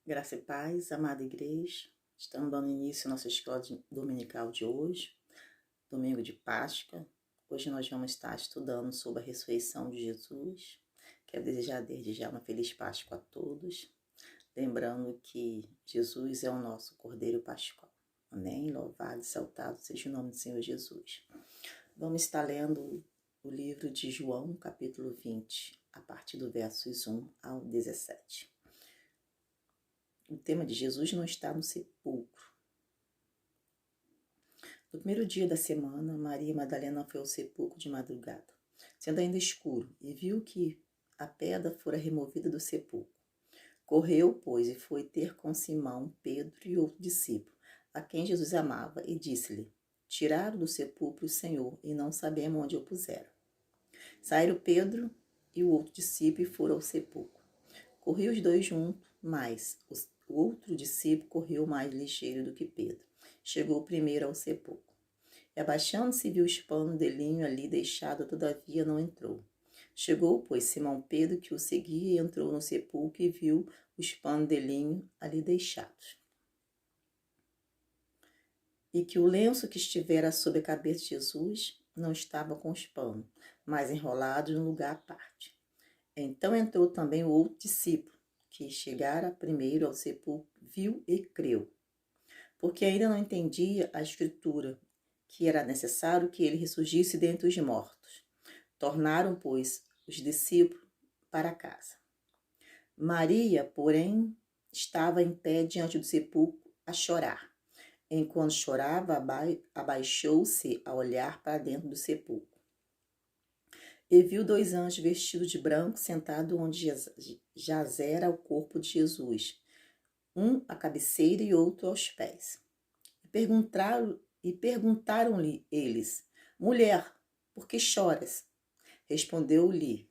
Graça e paz, amada igreja. Estamos dando início à nossa escola dominical de hoje, domingo de Páscoa. Hoje nós vamos estar estudando sobre a ressurreição de Jesus. Quero desejar desde já uma feliz Páscoa a todos. Lembrando que Jesus é o nosso Cordeiro Pascual. Amém? Louvado e exaltado seja o nome do Senhor Jesus. Vamos estar lendo o livro de João, capítulo 20, a partir do versos 1 ao 17. O tema de Jesus não está no sepulcro. No primeiro dia da semana, Maria Madalena foi ao sepulcro de madrugada, sendo ainda escuro, e viu que a pedra fora removida do sepulcro. Correu, pois, e foi ter com Simão, Pedro e outro discípulo, a quem Jesus amava, e disse-lhe: Tiraram do sepulcro o Senhor, e não sabemos onde o puseram. Saíram Pedro e o outro discípulo e foram ao sepulcro. Corriam os dois juntos, mas o outro discípulo correu mais ligeiro do que Pedro. Chegou primeiro ao sepulcro. E abaixando-se, viu os panos de linho ali deixado, todavia não entrou. Chegou, pois, Simão Pedro, que o seguia, e entrou no sepulcro e viu os panos de linho ali deixados. E que o lenço que estivera sobre a cabeça de Jesus não estava com os panos, mas enrolado em lugar à parte. Então entrou também o outro discípulo, que chegara primeiro ao sepulcro, viu e creu, porque ainda não entendia a escritura, que era necessário que ele ressurgisse dentre os mortos. Tornaram, pois, os discípulos para casa. Maria, porém, estava em pé diante do sepulcro a chorar. Enquanto chorava, abaixou-se a olhar para dentro do sepulcro. E viu dois anjos vestidos de branco sentados onde jazera o corpo de Jesus, um à cabeceira e outro aos pés. Perguntaram-lhe eles: Mulher, por que choras? Respondeu-lhe: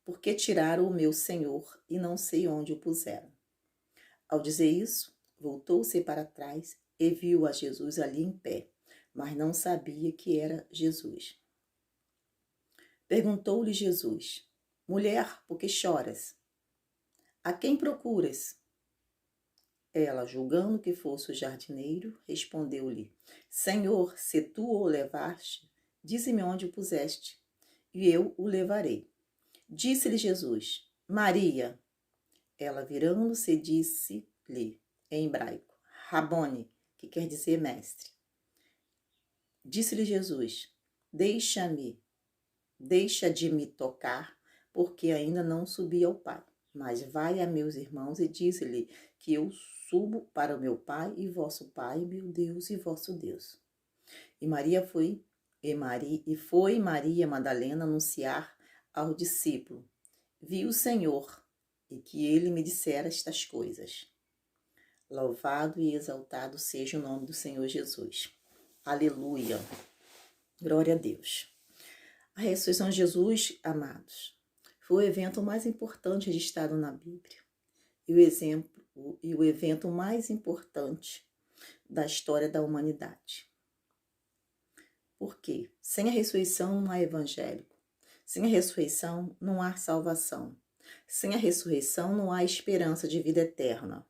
Porque tiraram o meu Senhor e não sei onde o puseram. Ao dizer isso, voltou-se para trás e viu a Jesus ali em pé, mas não sabia que era Jesus. Perguntou-lhe Jesus: Mulher, por que choras? A quem procuras? Ela, julgando que fosse o jardineiro, respondeu-lhe: Senhor, se tu o levaste, dize-me onde o puseste, e eu o levarei. Disse-lhe Jesus: Maria. Ela, virando-se, disse-lhe em hebraico: Rabone, que quer dizer mestre. Disse-lhe Jesus: Deixa de me tocar, porque ainda não subi ao Pai. Mas vai a meus irmãos e dize-lhe que eu subo para o meu Pai e vosso Pai, meu Deus e vosso Deus. Foi Maria Madalena anunciar ao discípulo: Vi o Senhor, e que ele me dissera estas coisas. Louvado e exaltado seja o nome do Senhor Jesus. Aleluia. Glória a Deus. A ressurreição de Jesus, amados, foi o evento mais importante registrado na Bíblia e o evento mais importante da história da humanidade. Por quê? Sem a ressurreição não há evangelho. Sem a ressurreição não há salvação. Sem a ressurreição não há esperança de vida eterna.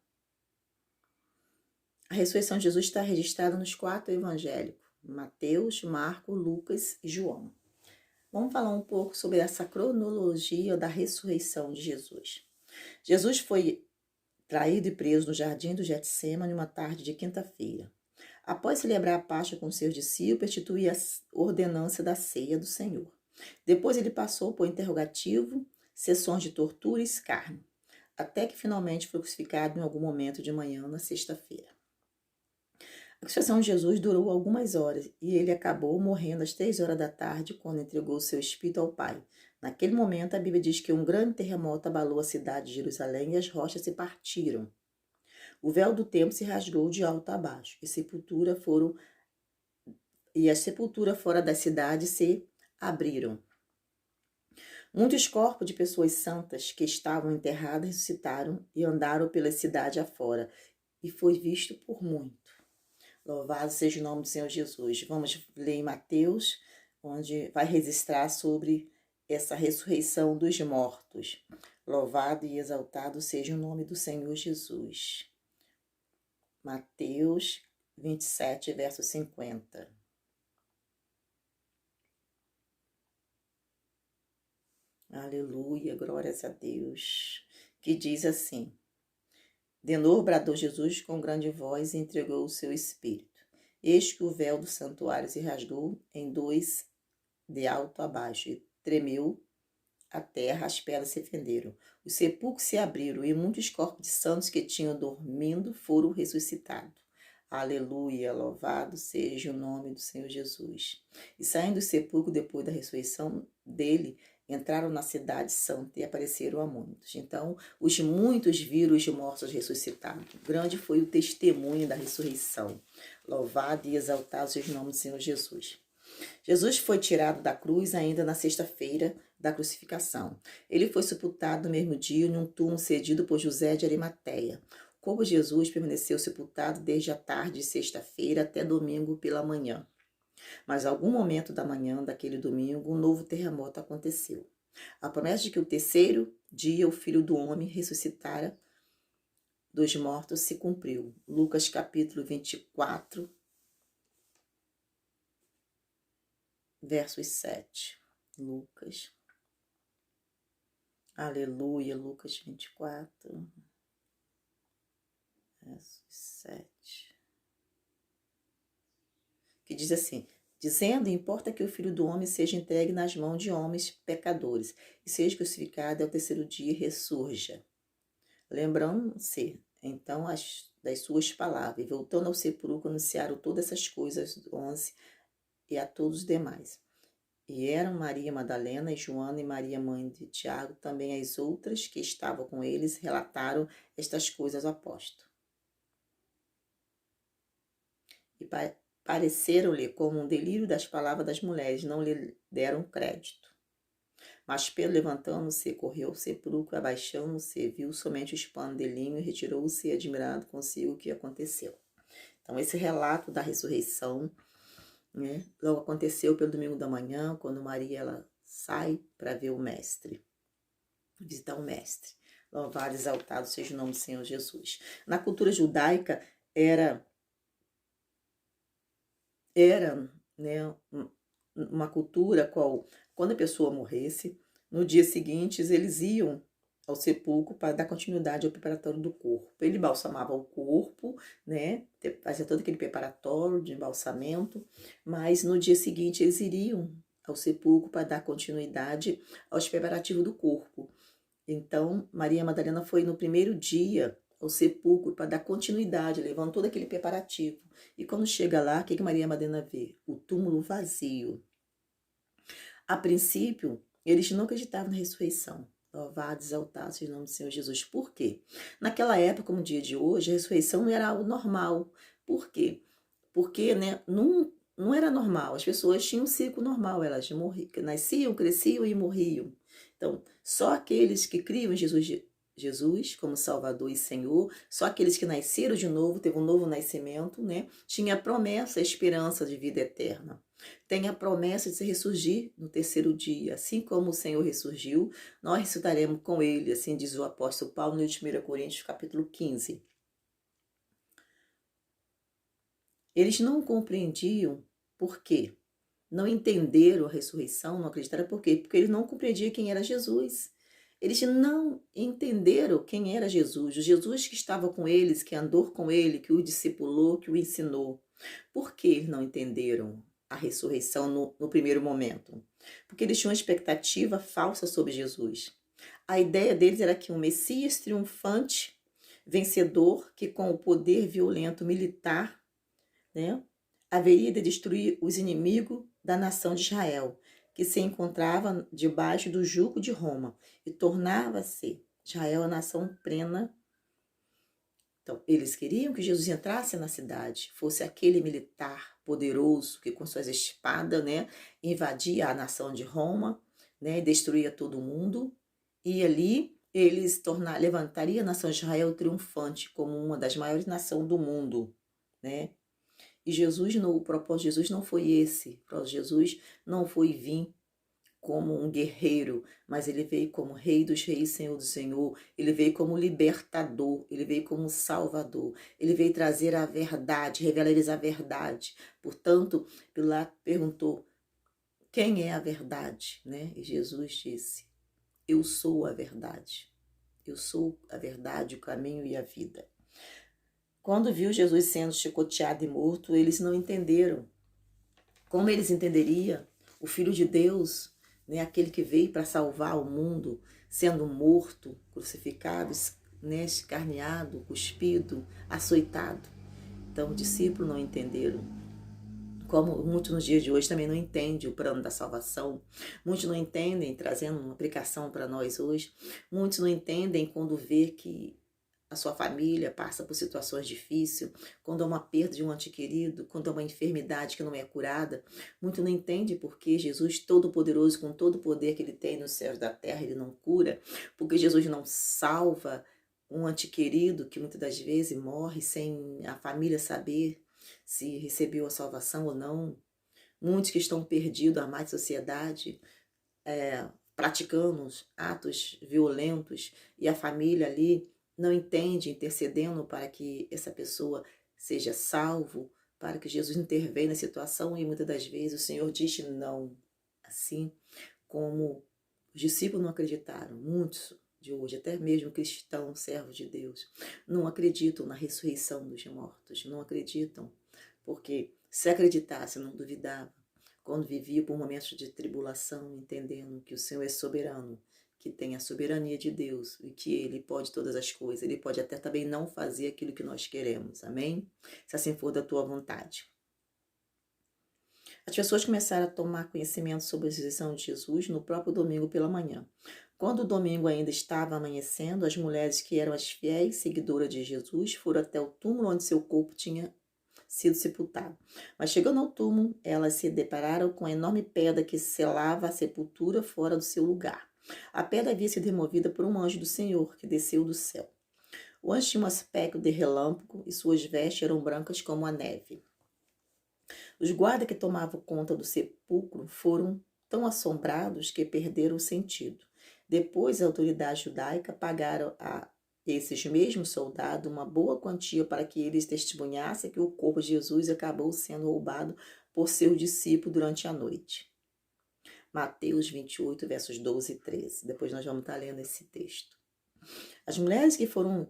A ressurreição de Jesus está registrada nos 4 evangelhos: Mateus, Marcos, Lucas e João. Vamos falar um pouco sobre essa cronologia da ressurreição de Jesus. Jesus foi traído e preso no jardim do Getsêmani numa tarde de quinta-feira. Após celebrar a Páscoa com seus discípulos, instituiu a ordenança da ceia do Senhor. Depois ele passou por interrogativo, sessões de tortura e escárnio, até que finalmente foi crucificado em algum momento de manhã na sexta-feira. A crucificação de Jesus durou algumas horas e ele acabou morrendo às 3 horas da tarde, quando entregou seu espírito ao Pai. Naquele momento, a Bíblia diz que um grande terremoto abalou a cidade de Jerusalém e as rochas se partiram. O véu do templo se rasgou de alto a baixo e as sepulturas fora da cidade se abriram. Muitos corpos de pessoas santas que estavam enterradas ressuscitaram e andaram pela cidade afora, e foi visto por muito. Louvado seja o nome do Senhor Jesus. Vamos ler em Mateus, onde vai registrar sobre essa ressurreição dos mortos. Louvado e exaltado seja o nome do Senhor Jesus. Mateus 27, verso 50. Aleluia, glórias a Deus. Que diz assim: De novo bradou Jesus com grande voz e entregou o seu espírito. Eis que o véu do santuário se rasgou em dois de alto a baixo, e tremeu a terra, as pedras se fenderam. Os sepulcros se abriram, e muitos corpos de santos que tinham dormindo foram ressuscitados. Aleluia, louvado seja o nome do Senhor Jesus. E saindo do sepulcro depois da ressurreição dele, entraram na cidade santa e apareceram a muitos. Então, os muitos viram os mortos ressuscitados. Grande foi o testemunho da ressurreição. Louvado e exaltado seja o nome do Senhor Jesus. Jesus foi tirado da cruz ainda na sexta-feira da crucificação. Ele foi sepultado no mesmo dia em um túmulo cedido por José de Arimateia. O corpo de Jesus permaneceu sepultado desde a tarde de sexta-feira até domingo pela manhã. Mas, em algum momento da manhã daquele domingo, um novo terremoto aconteceu. A promessa de que o terceiro dia o Filho do Homem ressuscitara dos mortos se cumpriu. Lucas capítulo 24, versos 7. Lucas. Aleluia, Lucas 24, versos 7. Que diz assim: dizendo, importa que o Filho do Homem seja entregue nas mãos de homens pecadores e seja crucificado e ao terceiro dia ressurja. Lembrando-se, então, das suas palavras, e voltando ao sepulcro, anunciaram todas essas coisas aos 11 e a todos os demais. E eram Maria Madalena e Joana e Maria, mãe de Tiago, também as outras que estavam com eles, relataram estas coisas ao apóstolo. E pareceram-lhe como um delírio das palavras das mulheres, não lhe deram crédito. Mas Pedro, levantando-se, correu ao sepulcro, abaixando-se, viu somente os panos de linho e retirou-se, admirado consigo o que aconteceu. Então, esse relato da ressurreição, né, logo aconteceu pelo domingo da manhã, quando Maria ela sai para ver o mestre, visitar o mestre. Louvado e exaltado seja o nome do Senhor Jesus. Na cultura judaica, era né, uma cultura qual, quando a pessoa morresse, no dia seguinte eles iam ao sepulcro para dar continuidade ao preparatório do corpo. Ele balsamava o corpo, né, fazia todo aquele preparatório de embalsamento, mas no dia seguinte eles iriam ao sepulcro para dar continuidade aos preparativos do corpo. Então, Maria Madalena foi no primeiro dia ao sepulcro para dar continuidade, levando todo aquele preparativo. E quando chega lá, o que Maria Madalena vê? O túmulo vazio. A princípio, eles não acreditavam na ressurreição. Louvado, exaltado seja o nome do Senhor Jesus. Por quê? Naquela época, como o dia de hoje, a ressurreição não era algo normal. Por quê? Porque, né, não era normal. As pessoas tinham um ciclo normal. Elas nasciam, cresciam e morriam. Então, só aqueles que criam em Jesus como Salvador e Senhor, só aqueles que nasceram de novo, teve um novo nascimento, né? Tinha a promessa, a esperança de vida eterna. Tem a promessa de se ressurgir no terceiro dia. Assim como o Senhor ressurgiu, nós ressuscitaremos com ele, assim diz o apóstolo Paulo no 1 Coríntios capítulo 15. Eles não compreendiam por quê. Não entenderam a ressurreição, não acreditaram por quê? Porque eles não compreendiam quem era Jesus. Eles não entenderam quem era Jesus, o Jesus que estava com eles, que andou com ele, que o discipulou, que o ensinou. Por que eles não entenderam a ressurreição no primeiro momento? Porque eles tinham uma expectativa falsa sobre Jesus. A ideia deles era que um Messias triunfante, vencedor, que com o poder violento militar, né, haveria de destruir os inimigos da nação de Israel, que se encontrava debaixo do jugo de Roma, e tornava-se Israel a nação plena. Então, eles queriam que Jesus entrasse na cidade, fosse aquele militar poderoso que com suas espadas, né, invadia a nação de Roma, né, destruía todo mundo, e ali eles levantariam a nação de Israel triunfante como uma das maiores nações do mundo, né? E o propósito de Jesus não foi esse. O propósito de Jesus não foi vir como um guerreiro, mas ele veio como Rei dos Reis, Senhor do Senhor. Ele veio como libertador, ele veio como salvador. Ele veio trazer a verdade, revelar-lhes a verdade. Portanto, Pilato perguntou: quem é a verdade, né? E Jesus disse: eu sou a verdade. Eu sou a verdade, o caminho e a vida. Quando viu Jesus sendo chicoteado e morto, eles não entenderam. Como eles entenderiam o Filho de Deus, né, aquele que veio para salvar o mundo, sendo morto, crucificado, né, escarneado, cuspido, açoitado? Então, os discípulos não entenderam. Como muitos nos dias de hoje também não entendem o plano da salvação, muitos não entendem, trazendo uma aplicação para nós hoje, muitos não entendem quando vê que a sua família passa por situações difíceis, quando há uma perda de um ente querido, quando há uma enfermidade que não é curada, muito não entende porque Jesus Todo-Poderoso, com todo o poder que Ele tem nos céus da terra, Ele não cura, porque Jesus não salva um ente querido que muitas das vezes morre sem a família saber se recebeu a salvação ou não. Muitos que estão perdidos à má sociedade, praticando atos violentos e a família ali não entende, intercedendo para que essa pessoa seja salvo, para que Jesus intervenha na situação e muitas das vezes o Senhor diz não. Assim como os discípulos não acreditaram, muitos de hoje, até mesmo cristãos, servos de Deus, não acreditam na ressurreição dos mortos, não acreditam, porque se acreditasse, não duvidava, quando vivia por momentos de tribulação, entendendo que o Senhor é soberano, que tem a soberania de Deus e que Ele pode todas as coisas. Ele pode até também não fazer aquilo que nós queremos, amém? Se assim for da tua vontade. As pessoas começaram a tomar conhecimento sobre a ressurreição de Jesus no próprio domingo pela manhã. Quando o domingo ainda estava amanhecendo, as mulheres que eram as fiéis seguidoras de Jesus foram até o túmulo onde seu corpo tinha sido sepultado. Mas chegando ao túmulo, elas se depararam com a enorme pedra que selava a sepultura fora do seu lugar. A pedra havia sido removida por um anjo do Senhor que desceu do céu. O anjo tinha um aspecto de relâmpago e suas vestes eram brancas como a neve. Os guardas que tomavam conta do sepulcro foram tão assombrados que perderam o sentido. Depois, a autoridade judaica pagaram a esses mesmos soldados uma boa quantia para que eles testemunhassem que o corpo de Jesus acabou sendo roubado por seus discípulos durante a noite. Mateus 28, versos 12 e 13. Depois nós vamos estar lendo esse texto. As mulheres que foram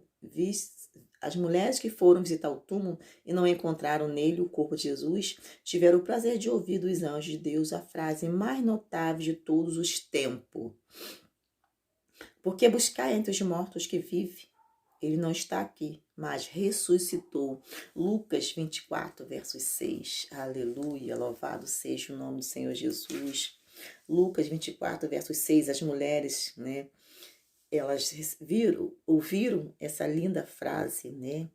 visitar o túmulo e não encontraram nele o corpo de Jesus, tiveram o prazer de ouvir dos anjos de Deus a frase mais notável de todos os tempos. Porque buscar entre os mortos que vive, ele não está aqui, mas ressuscitou. Lucas 24, versos 6. Aleluia, louvado seja o nome do Senhor Jesus. Lucas 24, versos 6, as mulheres, né? Elas ouviram essa linda frase, né?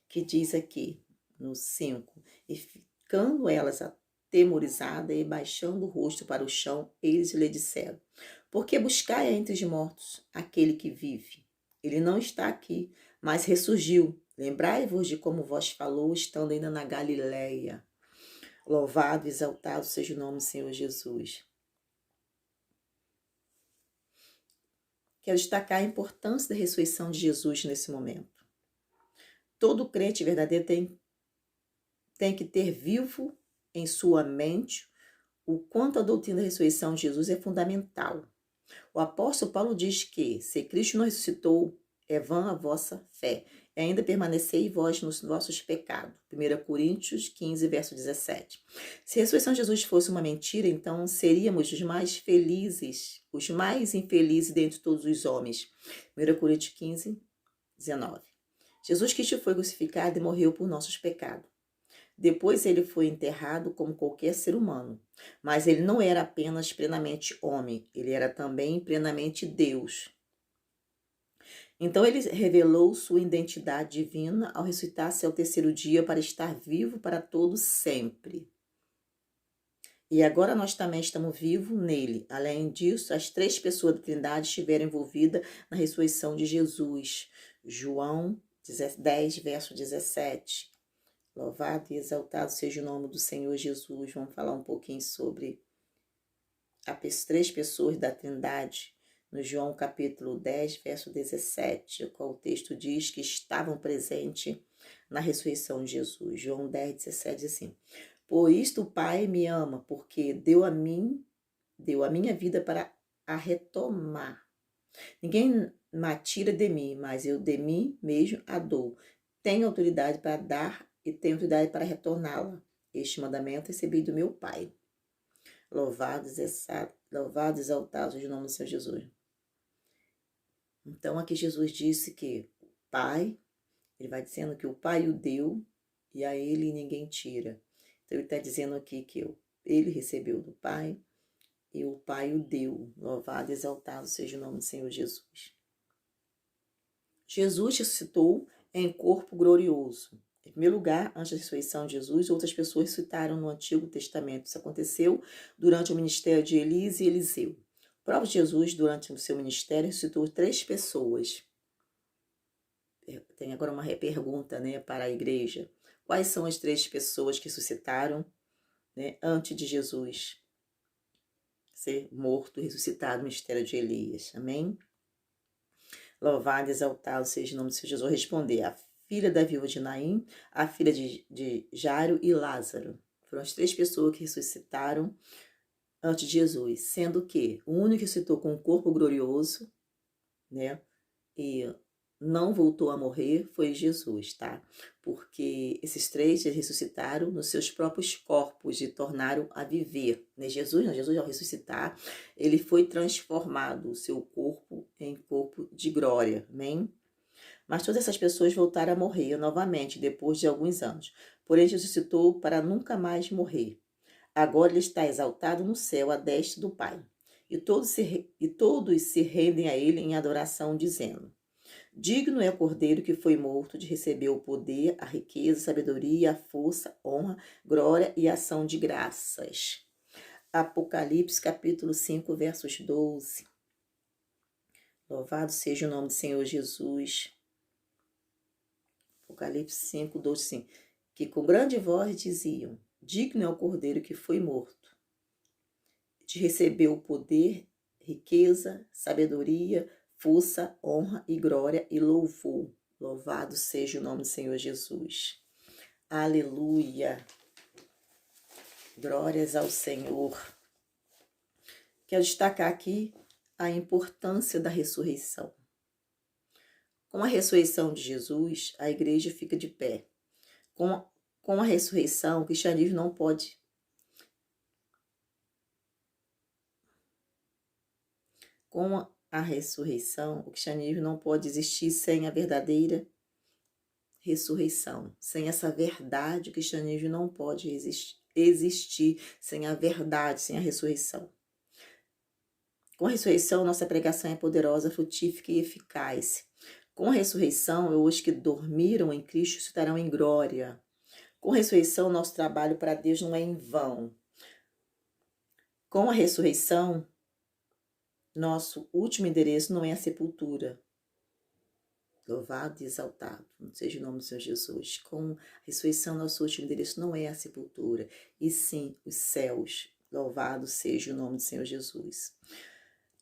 Que diz aqui, no 5, e ficando elas atemorizadas e baixando o rosto para o chão, eles lhe disseram: por que buscai entre os mortos aquele que vive? Ele não está aqui, mas ressurgiu. Lembrai-vos de como vos falou, estando ainda na Galileia. Louvado e exaltado seja o nome do Senhor Jesus. Quero destacar a importância da ressurreição de Jesus nesse momento. Todo crente verdadeiro tem que ter vivo em sua mente o quanto a doutrina da ressurreição de Jesus é fundamental. O apóstolo Paulo diz que, se Cristo não ressuscitou, é vã a vossa fé, e ainda permanecei vós nos vossos pecados. 1 Coríntios 15, verso 17. Se a ressurreição de Jesus fosse uma mentira, então seríamos os mais felizes, os mais infelizes dentre todos os homens. 1 Coríntios 15, 19. Jesus Cristo foi crucificado e morreu por nossos pecados. Depois ele foi enterrado como qualquer ser humano. Mas ele não era apenas plenamente homem, ele era também plenamente Deus. Então ele revelou sua identidade divina ao ressuscitar-se ao terceiro dia para estar vivo para todo sempre. E agora nós também estamos vivos nele. Além disso, as três pessoas da Trindade estiveram envolvidas na ressurreição de Jesus. João 10, verso 17. Louvado e exaltado seja o nome do Senhor Jesus. Vamos falar um pouquinho sobre as três pessoas da Trindade, no João capítulo 10, verso 17, o qual o texto diz que estavam presentes na ressurreição de Jesus. João 10, 17 diz assim: por isto o Pai me ama, porque deu a minha vida para a retomar. Ninguém me tira de mim, mas eu de mim mesmo a dou. Tenho autoridade para dar e tenho autoridade para retorná-la. Este mandamento recebi do meu Pai. Louvado e exaltado seja o nome do Senhor Jesus. Então aqui Jesus disse que o Pai, ele vai dizendo que o Pai o deu e a ele ninguém tira. Então ele está dizendo aqui que ele recebeu do Pai e o Pai o deu. Louvado e exaltado seja o nome do Senhor Jesus. Jesus ressuscitou em corpo glorioso. Em primeiro lugar, antes da ressurreição de Jesus, outras pessoas ressuscitaram no Antigo Testamento. Isso aconteceu durante o ministério de Elias e Eliseu. O próprio Jesus, durante o seu ministério, ressuscitou 3 pessoas. Tem agora uma pergunta, né, para a igreja. Quais são as 3 pessoas que ressuscitaram, né, antes de Jesus ser morto e ressuscitado no ministério de Elias? Amém? Louvado e exaltado seja o nome do Senhor Jesus. Responder: a filha da viúva de Naim, a filha de Jairo e Lázaro. Foram as 3 pessoas que ressuscitaram antes de Jesus, sendo que o único que ressuscitou com um corpo glorioso, né, e não voltou a morrer foi Jesus, tá? Porque esses 3 ressuscitaram nos seus próprios corpos e tornaram a viver, né? Jesus ao ressuscitar, ele foi transformado, o seu corpo em corpo de glória, amém? Mas todas essas pessoas voltaram a morrer novamente depois de alguns anos. Porém, Jesus ressuscitou para nunca mais morrer. Agora ele está exaltado no céu, à destra do Pai. E todos se rendem a ele em adoração, dizendo: digno é o Cordeiro que foi morto de receber o poder, a riqueza, a sabedoria, a força, honra, glória e ação de graças. Apocalipse capítulo 5, versos 12. Louvado seja o nome do Senhor Jesus. Apocalipse 5, 12, sim. Que com grande voz diziam: digno é o Cordeiro que foi morto de receber o poder, riqueza, sabedoria, força, honra e glória e louvor. Louvado seja o nome do Senhor Jesus. Aleluia. Glórias ao Senhor. Quero destacar aqui a importância da ressurreição. Com a ressurreição de Jesus, a igreja fica de pé. Com a ressurreição, o cristianismo não pode. Com a ressurreição, o cristianismo não pode existir sem a verdadeira ressurreição. Sem essa verdade, o cristianismo não pode existir sem a verdade, sem a ressurreição. Com a ressurreição, nossa pregação é poderosa, frutífica e eficaz. Com a ressurreição, os que dormiram em Cristo estarão em glória. Com a ressurreição, nosso trabalho para Deus não é em vão. Com a ressurreição, nosso último endereço não é a sepultura. Louvado e exaltado seja o nome do Senhor Jesus. Com a ressurreição, nosso último endereço não é a sepultura, e sim os céus. Louvado seja o nome do Senhor Jesus.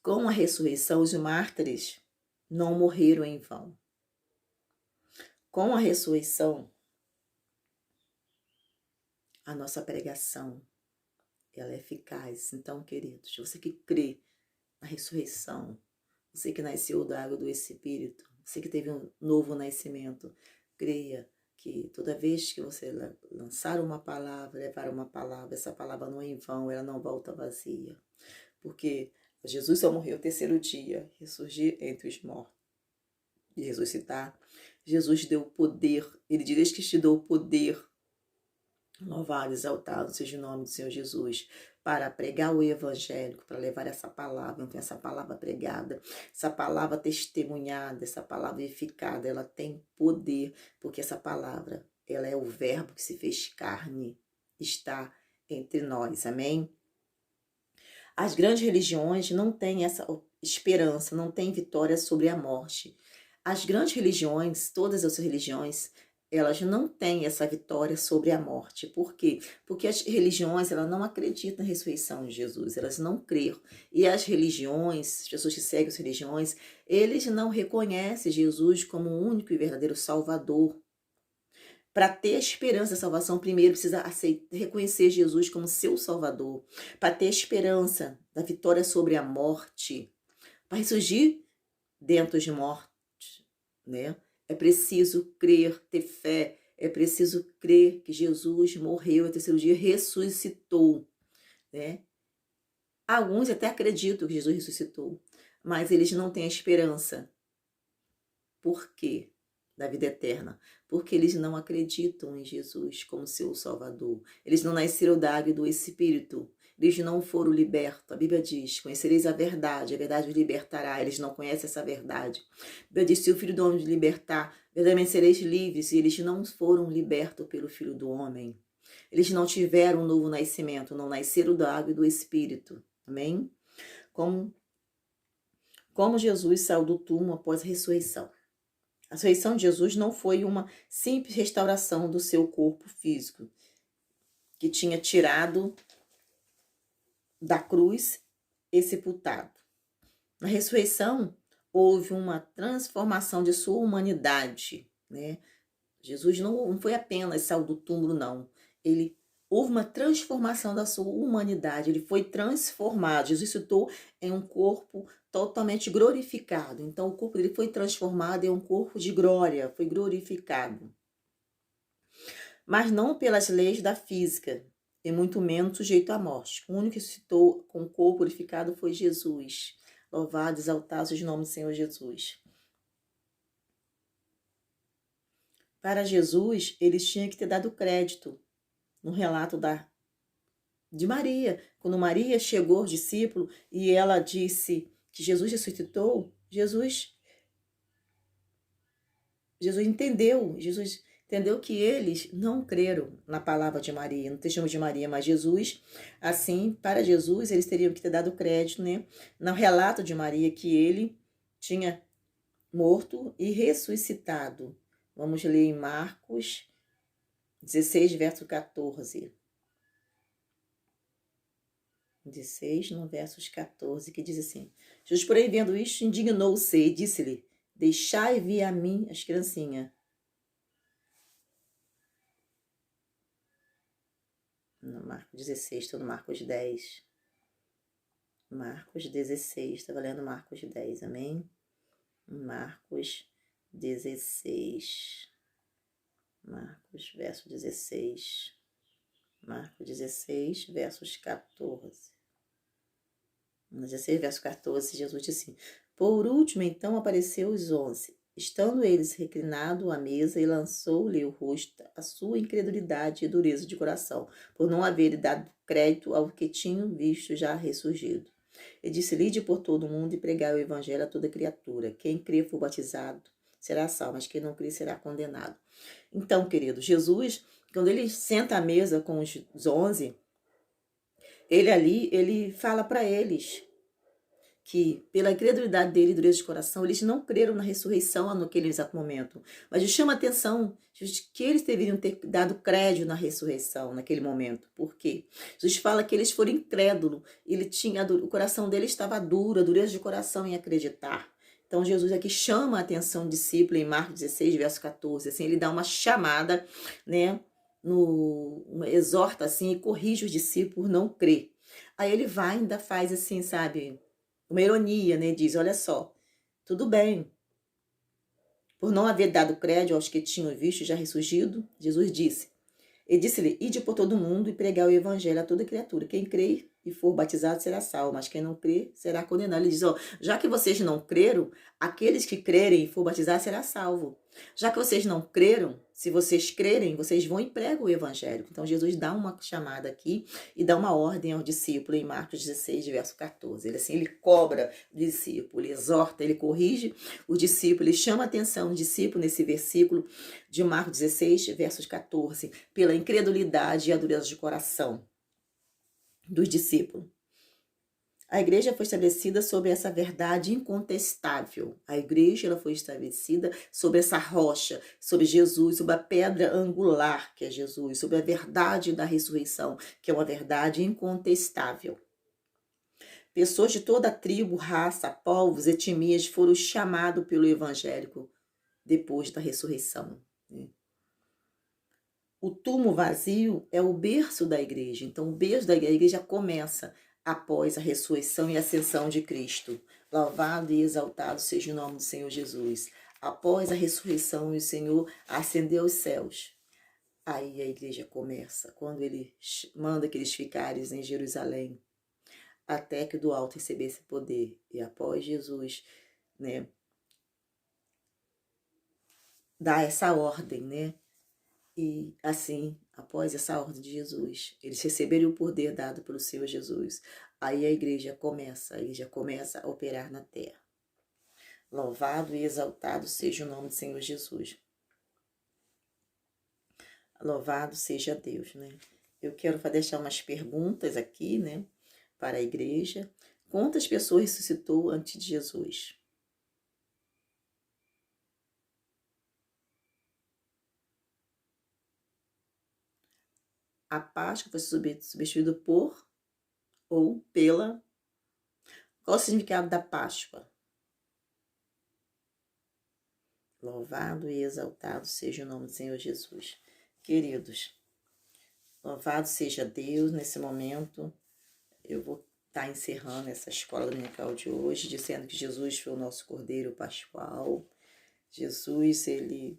Com a ressurreição, os mártires não morreram em vão. Com a ressurreição, a nossa pregação, ela é eficaz. Então, queridos, você que crê na ressurreição, você que nasceu da água do Espírito, você que teve um novo nascimento, creia que toda vez que você lançar uma palavra, levar uma palavra, essa palavra não é em vão, ela não volta vazia. Porque Jesus só morreu o 3º dia, ressurgir entre os mortos e ressuscitar. Jesus deu poder, ele diz que te deu poder. Louvado, exaltado seja o nome do Senhor Jesus, para pregar o evangelho, para levar essa palavra. Então, essa palavra pregada, essa palavra testemunhada, essa palavra edificada, ela tem poder, porque essa palavra, ela é o verbo que se fez carne, está entre nós, amém? As grandes religiões não têm essa esperança, não têm vitória sobre a morte. As grandes religiões, todas as religiões, elas não têm essa vitória sobre a morte. Por quê? Porque as religiões, elas não acreditam na ressurreição de Jesus, elas não creram. E as religiões, as pessoas que seguem as religiões, eles não reconhecem Jesus como o único e verdadeiro Salvador. Para ter a esperança da salvação, primeiro precisa reconhecer Jesus como seu Salvador. Para ter a esperança da vitória sobre a morte, para ressurgir dentre os mortos, né? É preciso crer, ter fé, é preciso crer que Jesus morreu e ao terceiro dia ressuscitou, né? Alguns até acreditam que Jesus ressuscitou, mas eles não têm a esperança. Por quê? Da vida eterna. Porque eles não acreditam em Jesus como seu Salvador. Eles não nasceram da água e do Espírito. Eles não foram libertos. A Bíblia diz, conhecereis a verdade os libertará. Eles não conhecem essa verdade. A Bíblia diz, se o Filho do Homem libertar, verdadeiramente sereis livres. E eles não foram libertos pelo Filho do Homem. Eles não tiveram um novo nascimento, não nasceram da água e do Espírito. Amém? Como Jesus saiu do túmulo após a ressurreição. A ressurreição de Jesus não foi uma simples restauração do seu corpo físico, que tinha tirado da cruz e sepultado. Na ressurreição, houve uma transformação de sua humanidade, né? Jesus não foi apenas saiu do túmulo, não. Houve uma transformação da sua humanidade, ele foi transformado. Jesus ressuscitou em um corpo totalmente glorificado. Então, o corpo dele foi transformado em um corpo de glória, foi glorificado. Mas não pelas leis da física, e muito menos sujeito à morte. O único que ressuscitou com o corpo glorificado foi Jesus. Louvado, exaltado seja o nome do Senhor Jesus. Para Jesus, eles tinham que ter dado crédito no relato de Maria. Quando Maria chegou ao discípulo e ela disse que Jesus ressuscitou, Jesus entendeu que eles não creram na palavra de Maria, no testemunho de Maria, mas Jesus, assim, para Jesus, eles teriam que ter dado crédito, né, no relato de Maria que ele tinha morto e ressuscitado. Vamos ler em Marcos 16, verso 14. 16, no versos 14, que diz assim: Jesus, porém, vendo isto, indignou-se e disse-lhe: deixai vir a mim as criancinhas. No Marcos 16, estou no Marcos 10. Marcos 16, estava lendo Marcos 10, amém? Marcos 16. Marcos, verso 16. Marcos 16, versos 14. 16, verso 14, Jesus disse assim: por último, então, apareceu os 11. Estando eles reclinados à mesa, e lançou-lhe o rosto a sua incredulidade e dureza de coração, por não haver dado crédito ao que tinham visto já ressurgido. E disse-lhe: ide por todo o mundo e pregai o evangelho a toda criatura. Quem crê for batizado será salvo, mas quem não crê será condenado. Então, querido, Jesus, quando ele senta à mesa com os 11, ele fala para eles que, pela incredulidade dele e dureza de coração, eles não creram na ressurreição naquele exato momento. Mas ele chama a atenção de que eles deveriam ter dado crédito na ressurreição naquele momento. Por quê? Jesus fala que eles foram incrédulos. O coração dele estava duro, a dureza de coração em acreditar. Então, Jesus aqui chama a atenção do discípulo em Marcos 16, verso 14. Assim, ele dá uma chamada, né? Exorta assim e corrige os discípulos não crer. Aí ele vai ainda faz assim, sabe, uma ironia, né? Diz: olha só, tudo bem, por não haver dado crédito aos que tinham visto já ressurgido, Jesus disse, ele disse-lhe: ide por todo mundo e pregar o evangelho a toda criatura. Quem crê e for batizado será salvo, mas quem não crê será condenado. Ele diz: ó, já que vocês não creram, aqueles que crerem e for batizado será salvo. Já que vocês não creram, se vocês crerem, vocês vão e pregam o evangelho. Então Jesus dá uma chamada aqui e dá uma ordem ao discípulo em Marcos 16, verso 14. Ele cobra o discípulo, ele exorta, ele corrige o discípulo, ele chama a atenção do discípulo nesse versículo de Marcos 16, versos 14, pela incredulidade e a dureza de coração dos discípulos. A igreja foi estabelecida sobre essa verdade incontestável. A igreja ela foi estabelecida sobre essa rocha, sobre Jesus, sobre a pedra angular, que é Jesus, sobre a verdade da ressurreição, que é uma verdade incontestável. Pessoas de toda a tribo, raça, povos, etnias foram chamados pelo evangélico depois da ressurreição. O túmulo vazio é o berço da igreja. Então, o berço da igreja começa após a ressurreição e ascensão de Cristo. Louvado e exaltado seja o nome do Senhor Jesus. Após a ressurreição, o Senhor ascendeu aos céus. Aí a igreja começa, quando ele manda que eles ficarem em Jerusalém, até que do alto recebesse poder. E após Jesus, né, dá essa ordem, né? E assim, após essa ordem de Jesus, eles receberam o poder dado pelo Senhor Jesus. Aí a igreja começa a operar na terra. Louvado e exaltado seja o nome do Senhor Jesus. Louvado seja Deus, né? Eu quero deixar umas perguntas aqui, né, para a igreja. Quantas pessoas ressuscitou antes de Jesus? A Páscoa foi substituída por ou pela. Qual o significado da Páscoa? Louvado e exaltado seja o nome do Senhor Jesus. Queridos, louvado seja Deus. Nesse momento, eu vou estar encerrando essa escola dominical de hoje, dizendo que Jesus foi o nosso Cordeiro Pascual. Jesus, ele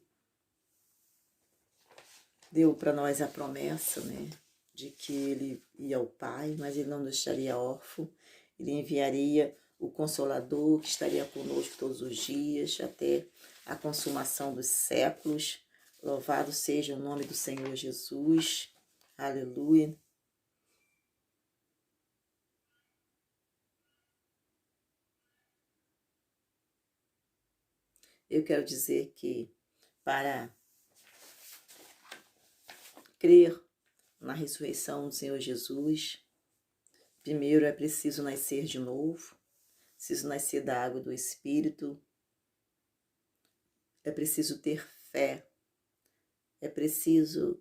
deu para nós a promessa, né, de que ele ia ao Pai, mas ele não deixaria órfão. Ele enviaria o Consolador, que estaria conosco todos os dias, até a consumação dos séculos. Louvado seja o nome do Senhor Jesus. Aleluia. Eu quero dizer que para crer na ressurreição do Senhor Jesus, primeiro é preciso nascer de novo, preciso nascer da água do Espírito, é preciso ter fé, é preciso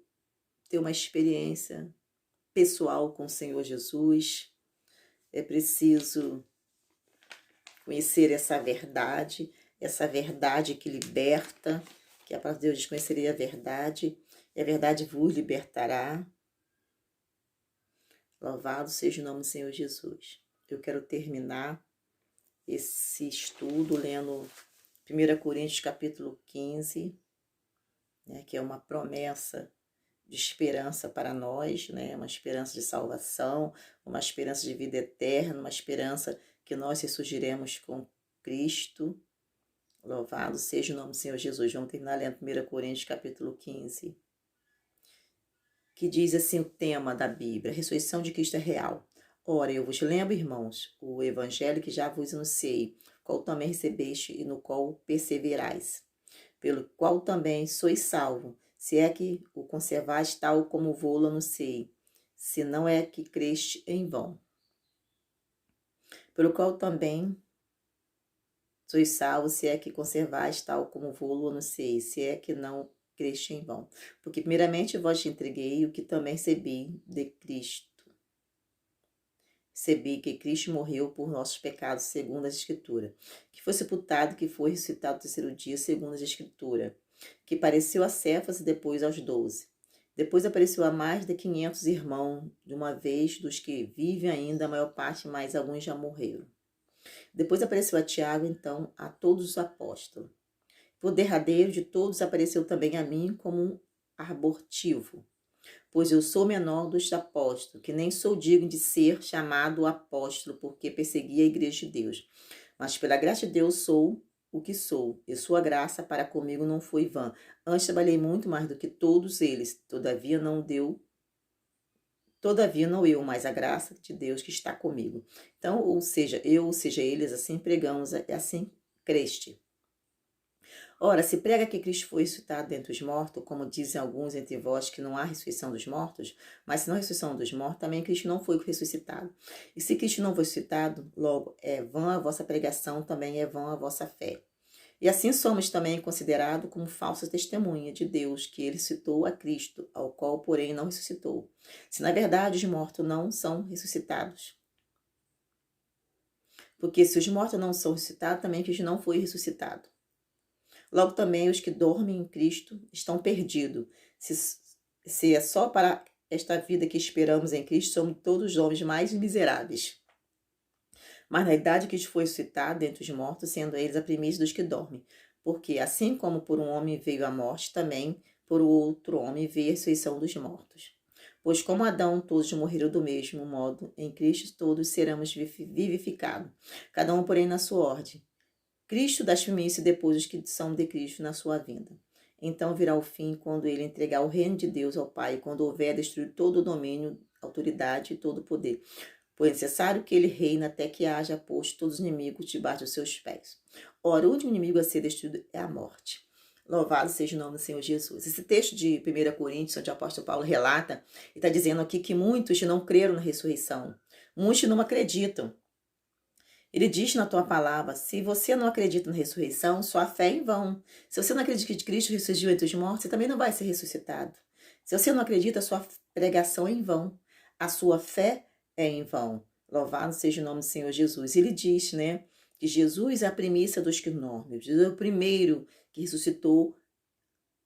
ter uma experiência pessoal com o Senhor Jesus, é preciso conhecer essa verdade que liberta, que a palavra de Deus diz: conheceria a verdade, e a verdade vos libertará. Louvado seja o nome do Senhor Jesus. Eu quero terminar esse estudo lendo 1 Coríntios capítulo 15, né, que é uma promessa de esperança para nós, né, uma esperança de salvação, uma esperança de vida eterna, uma esperança que nós ressurgiremos com Cristo. Louvado seja o nome do Senhor Jesus. Vamos terminar lendo 1 Coríntios capítulo 15, que diz assim o tema da Bíblia: a ressurreição de Cristo é real. Ora, eu vos lembro, irmãos, o evangelho que já vos anunciei, qual também recebeste e no qual perseverais, pelo qual também sois salvo, se é que o conservais tal como vou-lo anunciei, se não é que creste em vão. Pelo qual também sois salvos, se é que conservais tal como vou-lo anunciei, se é que não creste em vão. Porque primeiramente vos entreguei o que também recebi de Cristo. Recebi que Cristo morreu por nossos pecados, segundo as Escrituras, que foi sepultado, que foi ressuscitado no terceiro dia, segundo as Escrituras, que apareceu a Cefas e depois aos 12. Depois apareceu a mais de 500 irmãos, de uma vez dos que vivem ainda, a maior parte, mas alguns já morreram. Depois apareceu a Tiago, então, a todos os apóstolos. Por derradeiro de todos apareceu também a mim como um abortivo, pois eu sou menor dos apóstolos, que nem sou digno de ser chamado apóstolo, porque persegui a igreja de Deus. Mas pela graça de Deus sou o que sou, e sua graça para comigo não foi vã. Antes trabalhei muito mais do que todos eles, todavia não eu, mas a graça de Deus que está comigo. Então, ou seja, eu, ou seja, eles, assim pregamos, assim creste. Ora, se prega que Cristo foi ressuscitado dentre os mortos, como dizem alguns entre vós que não há ressurreição dos mortos, mas se não há ressurreição dos mortos, também Cristo não foi ressuscitado. E se Cristo não foi ressuscitado, logo é vã a vossa pregação, também é vã a vossa fé. E assim somos também considerados como falsa testemunha de Deus, que ele citou a Cristo, ao qual, porém, não ressuscitou. Se na verdade os mortos não são ressuscitados. Porque se os mortos não são ressuscitados, também Cristo não foi ressuscitado. Logo também os que dormem em Cristo estão perdidos. Se é só para esta vida que esperamos em Cristo, somos todos os homens mais miseráveis. Mas na idade que foi ressuscitado dentre os mortos, sendo eles a primícia dos que dormem. Porque assim como por um homem veio a morte, também por outro homem veio a ressurreição dos mortos. Pois como Adão todos morreram do mesmo modo, em Cristo todos seremos vivificados, cada um porém na sua ordem. Cristo das primícias e depois os que são de Cristo na sua vinda. Então virá o fim quando ele entregar o reino de Deus ao Pai, quando houver destruído todo o domínio, autoridade e todo o poder. Pois é necessário que ele reine até que haja posto todos os inimigos debaixo dos seus pés. Ora, o último inimigo a ser destruído é a morte. Louvado seja o nome do Senhor Jesus. Esse texto de 1 Coríntios, onde o apóstolo Paulo relata, e está dizendo aqui que muitos não creram na ressurreição. Muitos não acreditam. Ele diz na tua palavra, se você não acredita na ressurreição, sua fé é em vão. Se você não acredita que Cristo ressurgiu entre os mortos, você também não vai ser ressuscitado. Se você não acredita, sua pregação é em vão. A sua fé é em vão. Louvado seja o nome do Senhor Jesus. Ele diz, né, que Jesus é a primícia dos que dormem. Jesus é o primeiro que ressuscitou,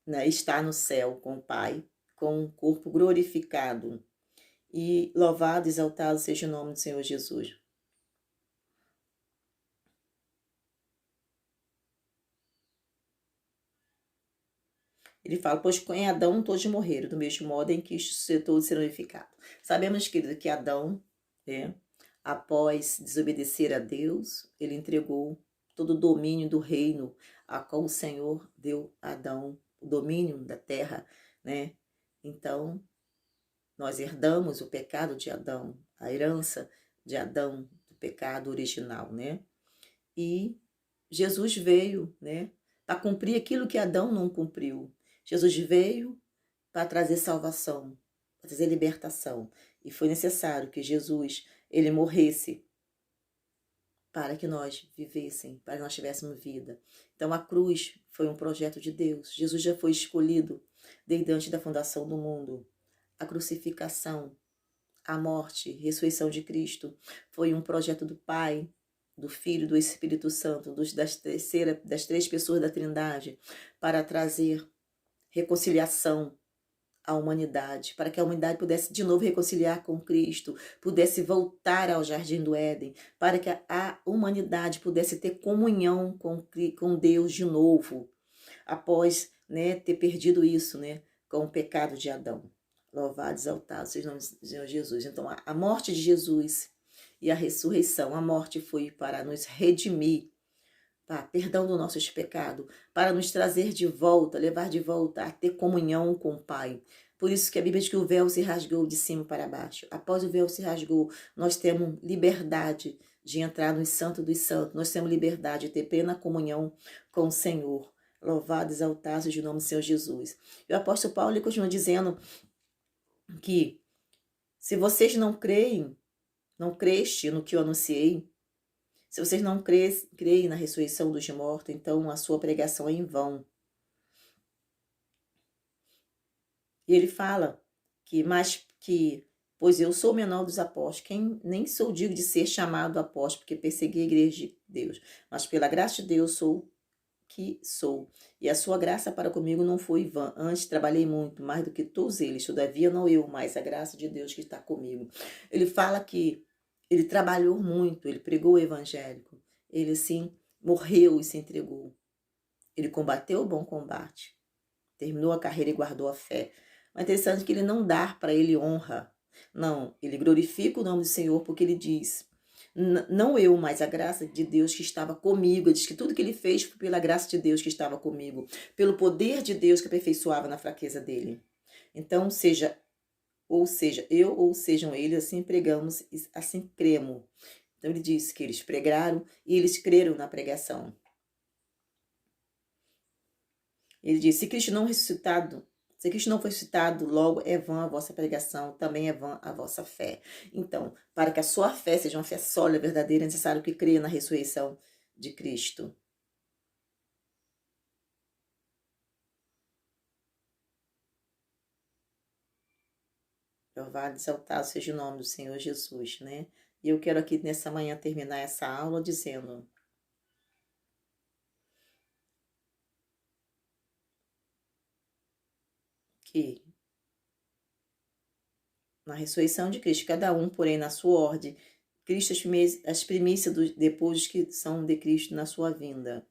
né, está no céu com o Pai, com um corpo glorificado. E louvado, exaltado seja o nome do Senhor Jesus. Ele fala, pois em Adão todos morreram, do mesmo modo em que todos serão edificados. Sabemos, querido, que Adão, né, após desobedecer a Deus, ele entregou todo o domínio do reino a qual o Senhor deu a Adão, o domínio da terra, né? Então, nós herdamos o pecado de Adão, a herança de Adão, do pecado original, né? E Jesus veio, né, para cumprir aquilo que Adão não cumpriu. Jesus veio para trazer salvação, para trazer libertação. E foi necessário que Jesus, ele morresse para que nós vivêssemos, para que nós tivéssemos vida. Então a cruz foi um projeto de Deus. Jesus já foi escolhido desde antes da fundação do mundo. A crucificação, a morte, a ressurreição de Cristo foi um projeto do Pai, do Filho, do Espírito Santo, das três pessoas da Trindade, para trazer reconciliação à humanidade, para que a humanidade pudesse de novo reconciliar com Cristo, pudesse voltar ao Jardim do Éden, para que a humanidade pudesse ter comunhão com Deus de novo, após, né, ter perdido isso, né, com o pecado de Adão. Louvado, exaltado seja o nome do Senhor Jesus. Então, a morte de Jesus e a ressurreição, a morte foi para nos redimir, perdão dos nossos pecados, para nos trazer de volta, levar de volta a ter comunhão com o Pai. Por isso que a Bíblia diz que o véu se rasgou de cima para baixo. Após o véu se rasgou, nós temos liberdade de entrar no Santo dos Santos. Nós temos liberdade de ter plena comunhão com o Senhor. Louvado, exaltado seja o nome do Senhor Jesus. E o apóstolo Paulo ele continua dizendo que se vocês não creem, não creste no que eu anunciei, se vocês não creem na ressurreição dos mortos, então a sua pregação é em vão. E ele fala pois eu sou o menor dos apóstolos, quem nem sou digno de ser chamado apóstolo, porque persegui a igreja de Deus, mas pela graça de Deus sou que sou. E a sua graça para comigo não foi vã. Antes trabalhei muito, mais do que todos eles. Todavia não eu, mas a graça de Deus que está comigo. Ele fala que ele trabalhou muito, ele pregou o evangélico. Ele, assim, morreu e se entregou. Ele combateu o bom combate. Terminou a carreira e guardou a fé. Mas é interessante que ele não dá para ele honra. Não, ele glorifica o nome do Senhor porque ele diz... Não eu, mas a graça de Deus que estava comigo. Ele diz que tudo que ele fez foi pela graça de Deus que estava comigo. Pelo poder de Deus que aperfeiçoava na fraqueza dele. Então, eu ou sejam eles, assim pregamos, assim cremos. Então ele diz que eles pregaram e eles creram na pregação. Ele diz, se Cristo não ressuscitado, se Cristo não foi ressuscitado, logo é vã a vossa pregação, também é vã a vossa fé. Então, para que a sua fé seja uma fé sólida, verdadeira, é necessário que creia na ressurreição de Cristo. Louvado e exaltado seja o nome do Senhor Jesus, né? E eu quero aqui nessa manhã terminar essa aula dizendo que na ressurreição de Cristo, cada um, porém, na sua ordem, Cristo as primícias depois que são de Cristo na sua vinda.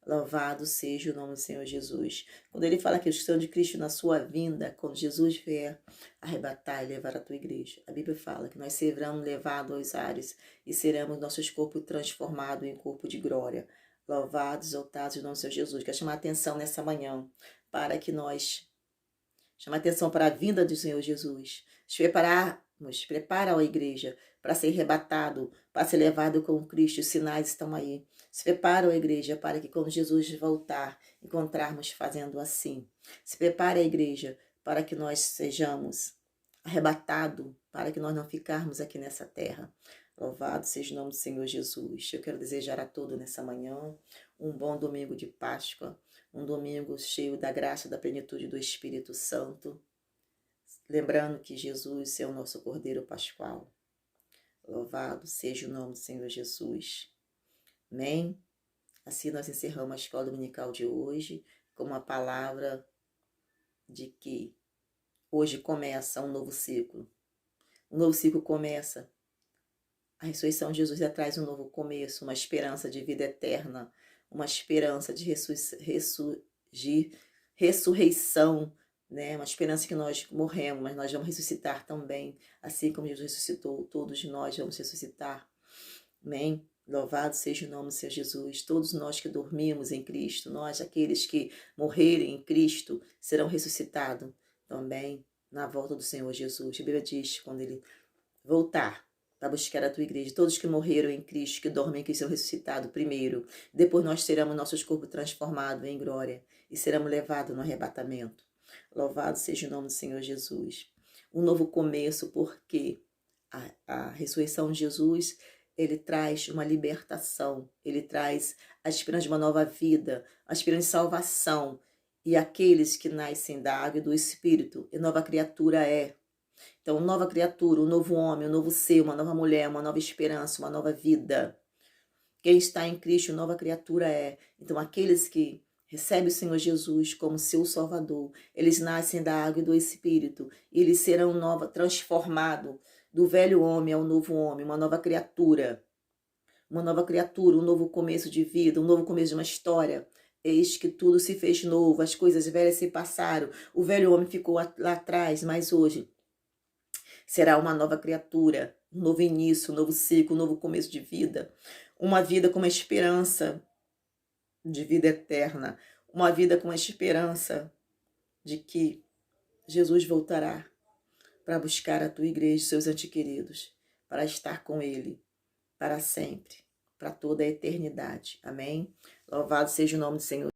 Louvado seja o nome do Senhor Jesus. Quando ele fala que os que são de Cristo na sua vinda, quando Jesus vier arrebatar e levar a tua igreja, a Bíblia fala que nós seremos levados aos ares e seremos nossos corpos transformados em corpo de glória. Louvados, exaltados o nome do Senhor Jesus. Quero chamar a atenção nessa manhã para que nós chamar a atenção para a vinda do Senhor Jesus. Prepara a igreja para ser arrebatado, para ser levado com Cristo. Os sinais estão aí. Se prepara a igreja para que quando Jesus voltar, encontrarmos fazendo assim. Se prepara a igreja para que nós sejamos arrebatados, para que nós não ficarmos aqui nessa terra. Louvado seja o nome do Senhor Jesus. Eu quero desejar a todos nessa manhã um bom domingo de Páscoa, um domingo cheio da graça e da plenitude do Espírito Santo. Lembrando que Jesus é o nosso Cordeiro Pascual. Louvado seja o nome do Senhor Jesus. Amém? Assim nós encerramos a escola dominical de hoje com uma palavra de que hoje começa um novo ciclo. Um novo ciclo começa. A ressurreição de Jesus já traz um novo começo, uma esperança de vida eterna, uma esperança de ressurreição, né? Uma esperança que nós morremos, mas nós vamos ressuscitar também, assim como Jesus ressuscitou, todos nós vamos ressuscitar. Amém? Louvado seja o nome do Senhor Jesus. Todos nós que dormimos em Cristo, nós, aqueles que morrerem em Cristo, serão ressuscitados também na volta do Senhor Jesus. A Bíblia diz, quando Ele voltar para buscar a tua igreja, todos que morreram em Cristo, que dormem, que serão ressuscitados primeiro. Depois nós teremos nossos corpos transformados em glória e seremos levados no arrebatamento. Louvado seja o nome do Senhor Jesus. Um novo começo, porque a ressurreição de Jesus, ele traz uma libertação, ele traz a esperança de uma nova vida, a esperança de salvação. E aqueles que nascem da água e do Espírito, e nova criatura é. Então, nova criatura, um novo homem, um novo ser, uma nova mulher, uma nova esperança, uma nova vida. Quem está em Cristo, nova criatura é. Então, aqueles que recebem o Senhor Jesus como seu Salvador, eles nascem da água e do Espírito, e eles serão transformados do velho homem ao novo homem, uma nova criatura, um novo começo de vida, um novo começo de uma história. Eis que tudo se fez novo, as coisas velhas se passaram, o velho homem ficou lá atrás, mas hoje será uma nova criatura, um novo início, um novo ciclo, um novo começo de vida, uma vida com uma esperança de vida eterna, uma vida com a esperança de que Jesus voltará para buscar a tua igreja, seus antequeridos, para estar com Ele para sempre, para toda a eternidade. Amém? Louvado seja o nome do Senhor.